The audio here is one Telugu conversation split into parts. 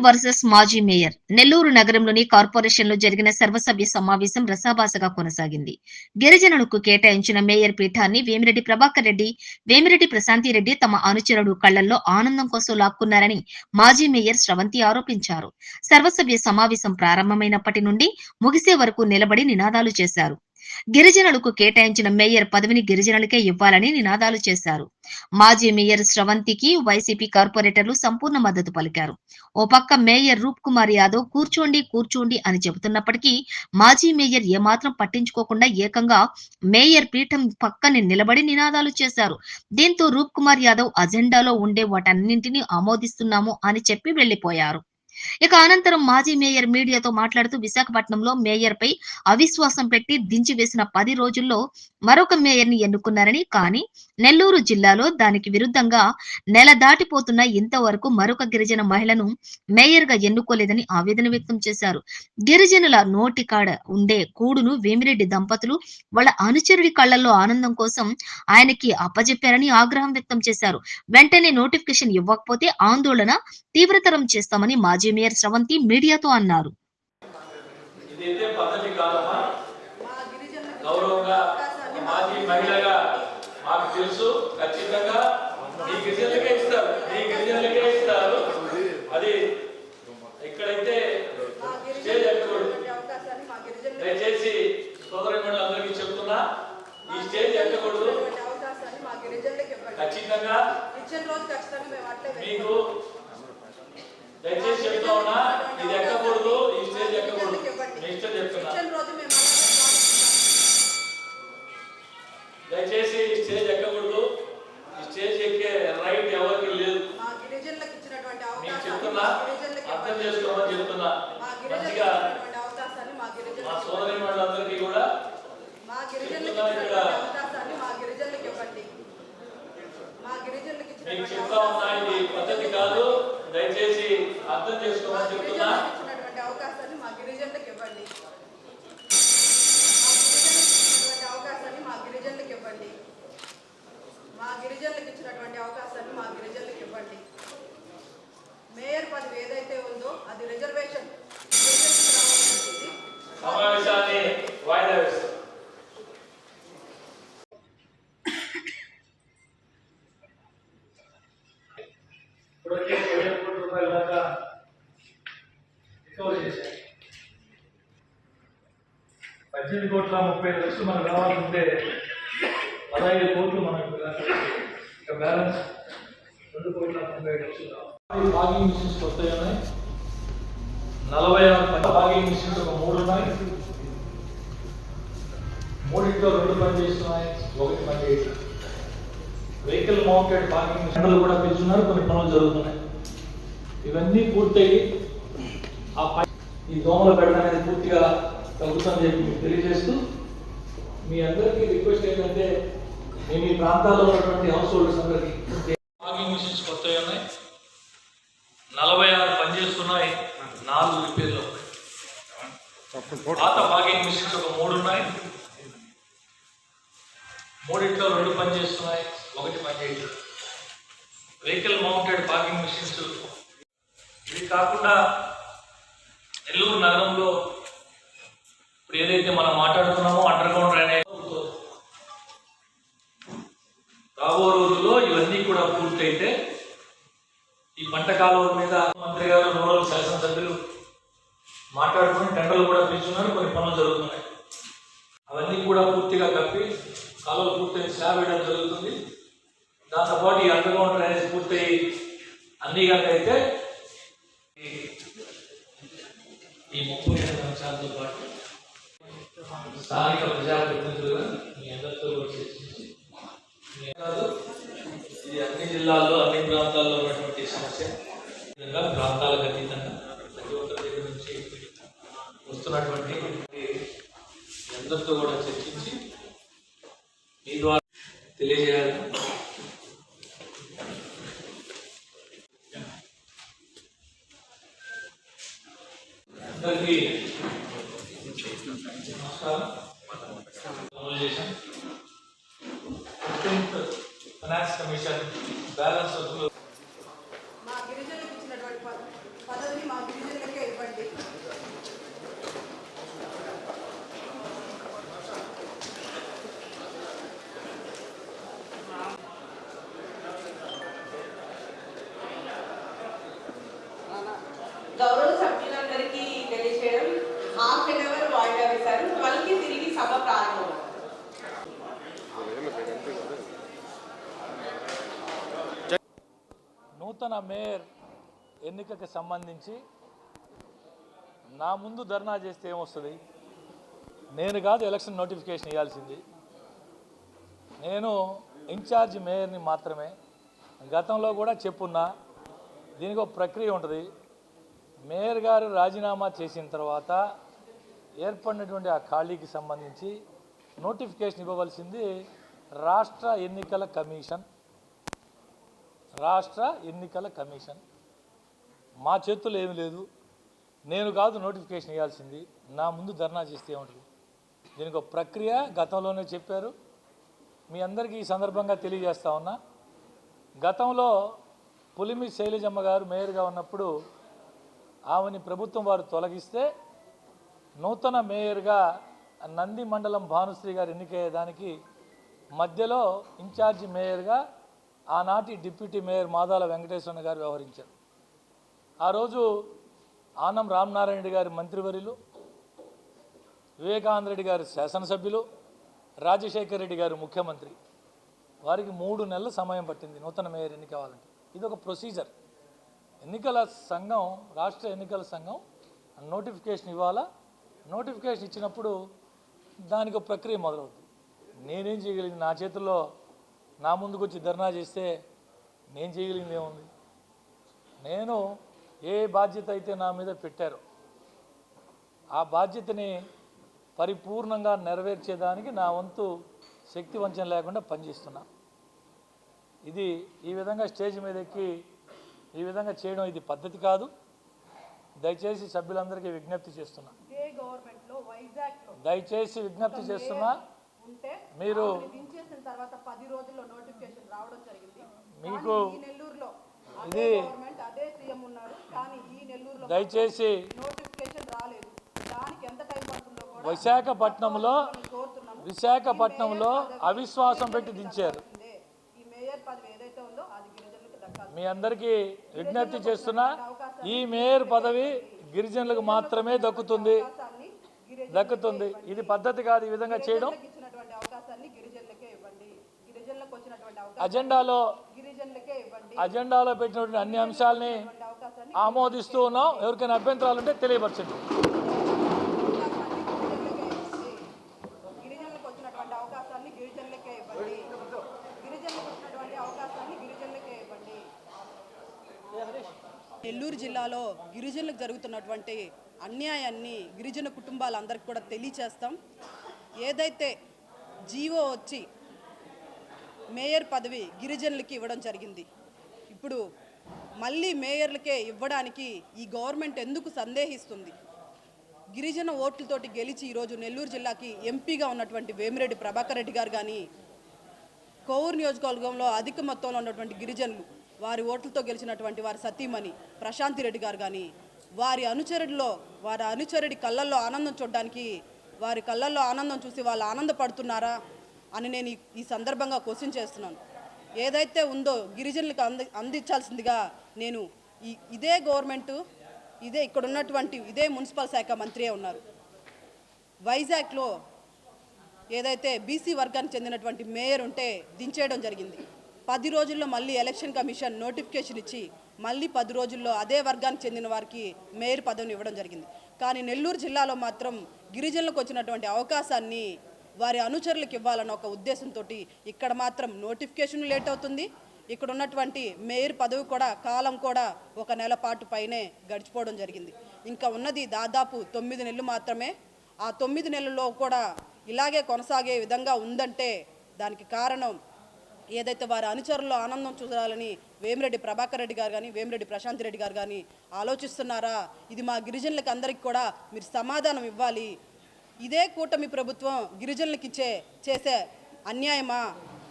వర్సెస్ మాజీ మేయర్ నెల్లూరు నగరంలోని కార్పొరేషన్లో జరిగిన సర్వసభ్య సమావేశం రసాభాసగా కొనసాగింది. గిరిజనులకు కేటాయించిన మేయర్ పీఠాన్ని వేమిరెడ్డి ప్రభాకర్ రెడ్డి, వేమిరెడ్డి ప్రశాంతిరెడ్డి తమ అనుచరుడు కళ్లల్లో ఆనందం కోసం లాక్కున్నారని మాజీ మేయర్ స్రవంతి ఆరోపించారు. సర్వసభ్య సమావేశం ప్రారంభమైనప్పటి నుండి ముగిసే వరకు నిలబడి నినాదాలు చేశారు. గిరిజనులకు కేటాయించిన మేయర్ పదవిని గిరిజనులకే ఇవ్వాలని నినాదాలు చేశారు. మాజీ మేయర్ స్రవంతికి వైసీపీ కార్పొరేటర్లు సంపూర్ణ మద్దతు పలికారు. ఓ పక్క మేయర్ రూప్ కుమార్ యాదవ్ కూర్చోండి అని చెబుతున్నప్పటికీ మాజీ మేయర్ ఏమాత్రం పట్టించుకోకుండా ఏకంగా మేయర్ పీఠం పక్కనే నిలబడి నినాదాలు చేశారు. దీంతో రూప్ కుమార్ యాదవ్ అజెండాలో ఉండే వాటన్నింటినీ ఆమోదిస్తున్నాము అని చెప్పి వెళ్లిపోయారు. ఇక అనంతరం మాజీ మేయర్ మీడియాతో మాట్లాడుతూ విశాఖపట్నంలో మేయర్ పై అవిశ్వాసం పెట్టి దించివేసిన 10 రోజుల్లో మరొక మేయర్ ని ఎన్నుకున్నారని, కానీ నెల్లూరు జిల్లాలో దానికి విరుద్ధంగా నెల దాటిపోతున్న ఇంతవరకు మరొక గిరిజన మహిళను మేయర్ గా ఎన్నుకోలేదని ఆవేదన వ్యక్తం చేశారు. గిరిజనుల నోటికాడ ఉండే కూడును వేమిరెడ్డి దంపతులు వాళ్ళ అనుచరుడి కళ్లలో ఆనందం కోసం ఆయనకి అప్పజెప్పారని ఆగ్రహం వ్యక్తం చేశారు. వెంటనే నోటిఫికేషన్ ఇవ్వకపోతే ఆందోళన తీవ్రతరం చేస్తామని మాజీ మేయర్ స్రవంతి మీడియాతో అన్నారు. దయచేసి సోదరులందరికీ చెప్తున్నా, ఈ స్టేజ్ ఎక్కకూడదు. ఖచ్చితంగా మీకు దయచేసి చెప్తా ఉన్నా, ఇది ఎక్కకూడదు, ఈ స్టేజ్ ఎక్కకూడదు. నెక్స్ట్ చెప్తున్నా, దయచేసి ఈ స్టేజ్ ఎక్కకూడదు. ఈ స్టేజ్ ఎక్కే రైట్ ఎవరికి లేదు. మీకు చెప్తున్నా, అర్థం చేసుకోమని చెప్తున్నా. మంచిగా మా సోదరి వాళ్ళందరికీ కూడా చెప్తున్నా, ఇక్కడ మీకు చెప్తా ఉన్నా, ఇది పద్ధతి కాదు. దయచేసి అర్థం చేసుకోమని చెప్తున్నా. అవకాశాన్ని మా గిరిజనులకు ఇవ్వండి. మా గిరిజనులకు ఇచ్చినటువంటి అవకాశాన్ని మా గిరిజనులకు ఇవ్వండి. మేయర్ పదవి ఏదైతే ఉందో అది రిజర్వేషన్. సమావేశాన్ని వాయిదా వేస్తారు. ఇప్పటికే 7 కోట్ల రూపాయల దాకా రికవర్ చేశారు. 18,35,00,000 మనకు రావాలంటే 15 కోట్లు మనకు ఇక బ్యాలెన్స్ 2,90,00,000 రావాలి. బాగింగ్ మిషన్స్ కొత్తవి ఉన్నాయి. 46 బాగింగ్ మిషన్స్ ఒక 3 ఉన్నాయి. 3 పని చేస్తున్నాయి, 1 పని చేస్తున్నాయి. వెహికల్ మౌంటెడ్ పార్కింగ్ మిషన్లు కూడా పిలుచున్నారు, కొన్ని పనులు జరుగుతున్నాయి. ఇవన్నీ పూర్తయి ఈ దోమల బెడ అనేది పూర్తిగా తగ్గుతుందని చెప్పి మీకు తెలియజేస్తూ, మీ అందరికీ రిక్వెస్ట్ ఏంటంటే, మేము ఈ ప్రాంతాల్లో ఉన్నటువంటి హౌస్ హోల్డర్స్ అందరికీ పార్కింగ్ మిషన్స్ కొత్తవి ఉన్నాయి. 46 పనిచేస్తున్నాయి, 4 రిపేర్లు ఉన్నాయి. పాత పార్కింగ్ మిషన్స్ ఒక 3 ఉన్నాయి. 3 పనిచేస్తున్నాయి, 1 పని చేయట్లేదు. Vehicle mounted parking machines. ఇది కాకుండా నెల్లూరు నగరంలో ఇప్పుడు ఏదైతే మనం మాట్లాడుతున్నామో అండర్ గ్రౌండ్ డ్రైనేజ్, రాబో రోజుల్లో ఇవన్నీ కూడా పూర్తయితే ఈ పంట కాలువల మీద మంత్రి గారు, రూరల్ శాసనసభ్యులు మాట్లాడుకుని టెండర్లు కూడా పిలుచున్నారు, కొన్ని పనులు జరుగుతున్నాయి. అవన్నీ కూడా పూర్తిగా కప్పి కాలువలు పూర్తయి స్లాబ్ వేయడం జరుగుతుంది. దాంతోపాటు ఈ అండర్ గ్రౌండ్ డ్రైనేజ్ పూర్తయి అన్ని కనుక అయితే ఈ 38 అంశాలతో పాటు స్థానిక ప్రజాప్రతినిధులుగా మీ అందరితో చర్చించి, ఇది అన్ని జిల్లాల్లో అన్ని ప్రాంతాల్లో ఉన్నటువంటి సమస్య. విధంగా ప్రాంతాలకు అతీతంగా ప్రతి ఒక్కరి దగ్గర నుంచి వస్తున్నటువంటి అందరితో కూడా చర్చించి మీ ద్వారా తెలియజేయాలి. అందరికీ నమస్కారం. ఫైనాన్స్ కమిషన్ బ్యాలెన్స్ మా గిరిజనులకు ఇచ్చినటువంటి పదవిని మా సభ ప్రారంభం. నూతన మేయర్ ఎన్నికకు సంబంధించి నా ముందు ధర్నా చేస్తే ఏమొస్తుంది? నేను కాదు ఎలక్షన్ నోటిఫికేషన్ ఇవ్వాల్సింది, నేను ఇన్ఛార్జ్ మేయర్ని మాత్రమే. గతంలో కూడా చెప్పున్నా, దీనికి ఒక ప్రక్రియ ఉంటుంది. మేయర్ గారు రాజీనామా చేసిన తర్వాత ఏర్పడినటువంటి ఆ ఖాళీకి సంబంధించి నోటిఫికేషన్ ఇవ్వవలసింది రాష్ట్ర ఎన్నికల కమిషన్. రాష్ట్ర ఎన్నికల కమిషన్ మా చేతుల్లో ఏమీ లేదు. నేను కాదు నోటిఫికేషన్ ఇవ్వాల్సింది, నా ముందు ధర్నా చేస్తే ఏముంటుంది? దీనికి ఒక ప్రక్రియ గతంలోనే చెప్పారు. మీ అందరికీ ఈ సందర్భంగా తెలియజేస్తా ఉన్నా, గతంలో పులిమి శైలజమ్మ గారు మేయర్గా ఉన్నప్పుడు ఆమెని ప్రభుత్వం వారు తొలగిస్తే నూతన మేయర్గా నంది మండలం భానుశ్రీ గారు ఎన్నికయ్యేదానికి మధ్యలో ఇన్ఛార్జి మేయర్గా ఆనాటి డిప్యూటీ మేయర్ మాదాల వెంకటేశ్వర గారు వ్యవహరించారు. ఆ రోజు ఆనం రామనారాయణ రెడ్డి గారి మంత్రివర్యులు, వివేకానంద రెడ్డి గారి శాసనసభ్యులు, రాజశేఖర్ రెడ్డి గారు ముఖ్యమంత్రి, వారికి 3 నెలల సమయం పట్టింది నూతన మేయర్ ఎన్నిక కావాలంటే. ఇది ఒక ప్రొసీజర్. ఎన్నికల సంఘం, రాష్ట్ర ఎన్నికల సంఘం నోటిఫికేషన్ ఇవ్వాలా. నోటిఫికేషన్ ఇచ్చినప్పుడు దానికి ఒక ప్రక్రియ మొదలవుతుంది. నేనేం చేయగలిగింది? నా చేతుల్లో నా ముందుకు వచ్చి ధర్నా చేస్తే నేను చేయగలిగింది ఏముంది? నేను ఏ బాధ్యత అయితే నా మీద పెట్టారో ఆ బాధ్యతని పరిపూర్ణంగా నెరవేర్చేదానికి నా వంతు శక్తి వంచన లేకుండా పనిచేస్తున్నా. ఇది ఈ విధంగా స్టేజ్ మీద ఎక్కి ఈ విధంగా చేయడం ఇది పద్ధతి కాదు. దయచేసి సభ్యులందరికీ విజ్ఞప్తి చేస్తున్నా, దయచేసి విజ్ఞప్తి చేస్తున్నా, మీరు మీకు ఇది దయచేసి విశాఖపట్నంలో అవిశ్వాసం పెట్టి దించారు. మీ అందరికీ విజ్ఞప్తి చేస్తున్నా, ఈ మేయర్ పదవి గిరిజనులకు మాత్రమే దక్కుతుంది. ఇది పద్ధతి కాదు ఈ విధంగా చేయడం. అజెండాలో పెట్టినటువంటి అన్ని అంశాలని ఆమోదిస్తూ ఉన్నాం. ఎవరికైనా అభ్యంతరాలు ఉంటే తెలియపరచండి. నెల్లూరు జిల్లాలో గిరిజనులకు జరుగుతున్నటువంటి అన్యాయాన్ని గిరిజన కుటుంబాలందరికీ కూడా తెలియచేస్తాం. ఏదైతే జీవో వచ్చి మేయర్ పదవి గిరిజనులకి ఇవ్వడం జరిగింది, ఇప్పుడు మళ్ళీ మేయర్లకే ఇవ్వడానికి ఈ గవర్నమెంట్ ఎందుకు సందేహిస్తుంది? గిరిజన ఓట్లతోటి గెలిచి ఈరోజు నెల్లూరు జిల్లాకి ఎంపీగా ఉన్నటువంటి వేమిరెడ్డి ప్రభాకర్ రెడ్డి గారు కానీ, కోవూరు నియోజకవర్గంలో అధిక మొత్తంలో ఉన్నటువంటి గిరిజనులు వారి ఓట్లతో గెలిచినటువంటి వారి సతీమణి ప్రశాంతి రెడ్డి గారు కానీ, వారి అనుచరుడి కళ్ళల్లో ఆనందం చూడడానికి, వారి కళ్ళల్లో ఆనందం చూసి వాళ్ళు ఆనందపడుతున్నారా అని నేను ఈ సందర్భంగా క్వశ్చన్ చేస్తున్నాను. ఏదైతే ఉందో గిరిజనులకు అందించాల్సిందిగా నేను ఇదే గవర్నమెంటు, ఇక్కడ ఉన్నటువంటి ఇదే మున్సిపల్ శాఖ మంత్రియే ఉన్నారు. వైజాగ్లో ఏదైతే బీసీ వర్గానికి చెందినటువంటి మేయర్ ఉంటే దించేయడం జరిగింది. 10 రోజుల్లో మళ్ళీ ఎలక్షన్ కమిషన్ నోటిఫికేషన్ ఇచ్చి మళ్ళీ 10 రోజుల్లో అదే వర్గానికి చెందిన వారికి మేయర్ పదవిని ఇవ్వడం జరిగింది. కానీ నెల్లూరు జిల్లాలో మాత్రం గిరిజనులకు వచ్చినటువంటి అవకాశాన్ని వారి అనుచరులకు ఇవ్వాలన్న ఒక ఉద్దేశంతో ఇక్కడ మాత్రం నోటిఫికేషన్ లేట్ అవుతుంది. ఇక్కడ ఉన్నటువంటి మేయర్ పదవి కూడా కాలం కూడా 1 నెల పాటు పైనే గడిచిపోవడం జరిగింది. ఇంకా ఉన్నది దాదాపు 9 నెలలు మాత్రమే. ఆ 9 నెలల్లో కూడా ఇలాగే కొనసాగే విధంగా ఉందంటే దానికి కారణం ఏదైతే వారి అనుచరుల్లో ఆనందం చూడాలని వేమిరెడ్డి ప్రభాకర్ రెడ్డి గారు కానీ, వేమిరెడ్డి ప్రశాంత్ రెడ్డి గారు కానీ ఆలోచిస్తున్నారా? ఇది మా గిరిజనులకు అందరికీ కూడా మీరు సమాధానం ఇవ్వాలి. ఇదే కూటమి ప్రభుత్వం గిరిజనులకు చేసే అన్యాయమా?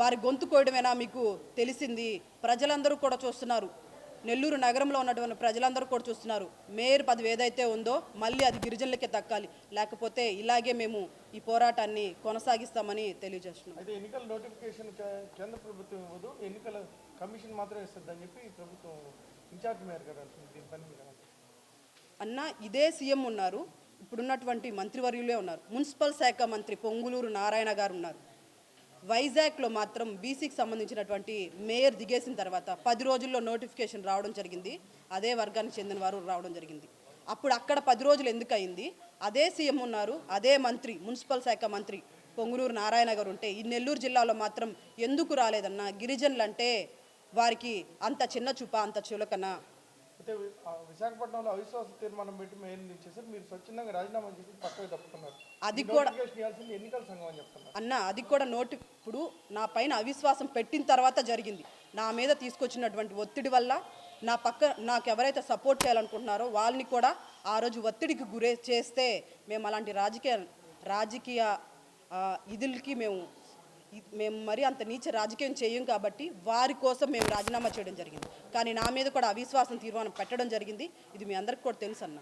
వారి గొంతు కోయడమేనా మీకు తెలిసింది? ప్రజలందరూ కూడా చూస్తున్నారు, నెల్లూరు నగరంలో ఉన్నటువంటి ప్రజలందరూ కూడా చూస్తున్నారు. మేయర్ పదవి ఏదైతే ఉందో మళ్ళీ అది గిరిజనులకే దక్కాలి, లేకపోతే ఇలాగే మేము ఈ పోరాటాన్ని కొనసాగిస్తామని తెలియజేస్తున్నాం. అయితే ఎన్నికల నోటిఫికేషన్ కేంద్ర ప్రభుత్వం ఇవ్వదు, ఎన్నికల కమిషన్ మాత్రమే ఇస్తుందని చెప్పి ప్రభుత్వం ఇన్ఛార్జ్ మేయర్ గారు అంటున్నారు. దీని పని మీద అన్న ఇదే సీఎం ఉన్నారు, ఇప్పుడున్నటువంటి మంత్రివర్యులే ఉన్నారు. మున్సిపల్ శాఖ మంత్రి పొంగులూరు నారాయణ గారు ఉన్నారు. వైజాగ్లో మాత్రం బీసీకి సంబంధించినటువంటి మేయర్ దిగేసిన తర్వాత 10 రోజుల్లో నోటిఫికేషన్ రావడం జరిగింది. అదే వర్గానికి చెందిన వారు రావడం జరిగింది. అప్పుడు అక్కడ 10 రోజులు ఎందుకు అయింది? అదే సీఎం ఉన్నారు, అదే మంత్రి మున్సిపల్ శాఖ మంత్రి పొంగులూరు నారాయణ గారు ఉంటే ఈ నెల్లూరు జిల్లాలో మాత్రం ఎందుకు రాలేదన్న? గిరిజనులు అంటే వారికి అంత చిన్న చూప, అంత చులకనా? అయితే విశాఖపట్నంలో అవిశ్వాస తీర్మానం పెట్టి మేయర్ చేశారు, మీరు స్వచ్ఛందంగా రాజీనామా చేసి పక్కకు తప్పుతున్నారు. అది కూడా ఇవ్వాల్సింది ఎన్నికల సంఘం అని చెప్తున్నారు అన్న. అది కూడా ఇప్పుడు నా పైన అవిశ్వాసం పెట్టిన తర్వాత జరిగింది. నా మీద తీసుకొచ్చినటువంటి ఒత్తిడి వల్ల నాకు ఎవరైతే సపోర్ట్ చేయాలనుకుంటున్నారో వాళ్ళని కూడా ఆ రోజు ఒత్తిడికి గురి చేస్తే మేము అలాంటి రాజకీయ ఇదులకి మేము మరి అంత నీచ రాజకీయం చేయం కాబట్టి వారి కోసం మేము రాజీనామా చేయడం జరిగింది. కానీ నా మీద కూడా అవిశ్వాసం తీర్మానం పెట్టడం జరిగింది. ఇది మీ అందరికీ కూడా తెలుసు అన్న.